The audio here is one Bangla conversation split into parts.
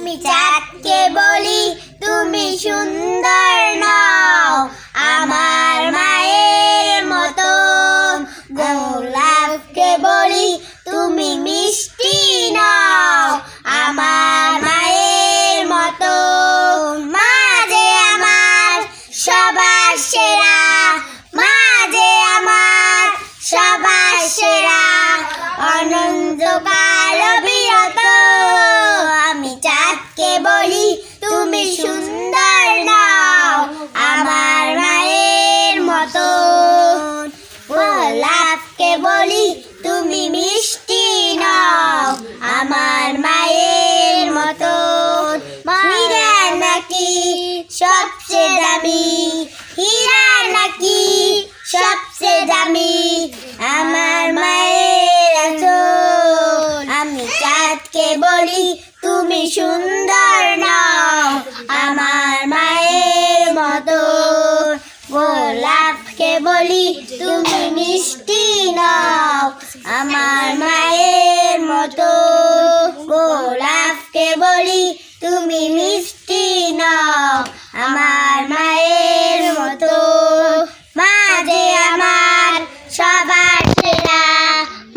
আমি চাঁদকে বলি তুমি সুন্দর নও, আমার মায়ের মতো। গোলাপকে বলি তুমি মিষ্টি নও, আমার মায়ের মতো। মা যে আমার সবার সেরা, মা যে আমার সবার সেরা, অনন্তকাল অবিরত। আমি চাঁদকে বলি তুমি সুন্দর নও, আমার মায়ের মতো। গোলাপকে বলি তুমি মিষ্টি নও, আমার মায়ের মতো। হীরা নাকি সবচেয়ে দামি, হীরা নাকি সবচেয়ে দামি, আমার মায়ের আঁচল। আমি চাঁদকে বলি তুমি সুন্দর নও, আমার মায়ের মতো। গোলাপকে বলি তুমি মিষ্টি নও, আমার মায়ের মতো। গোলাপকে বলি তুমি মিষ্টি নও, আমার মায়ের মতো। মা যে আমার সবার সেরা,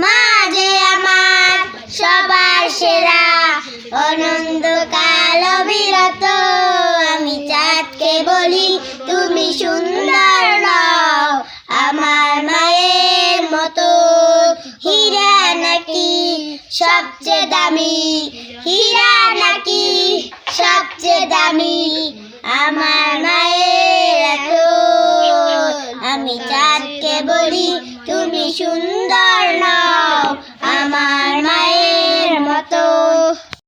মা যে আমার সবার সেরা, অনন্তকাল অবিরত। আমি চাঁদকে বলি তুমি সুন্দর নও, আমার মায়ের মতো। হীরা নাকি সবচেয়ে দামি, হীরা নাকি সবচেয়ে দামি, আমার মায়ের আঁচল। আমি চাঁদকে বলি তুমি সুন্দর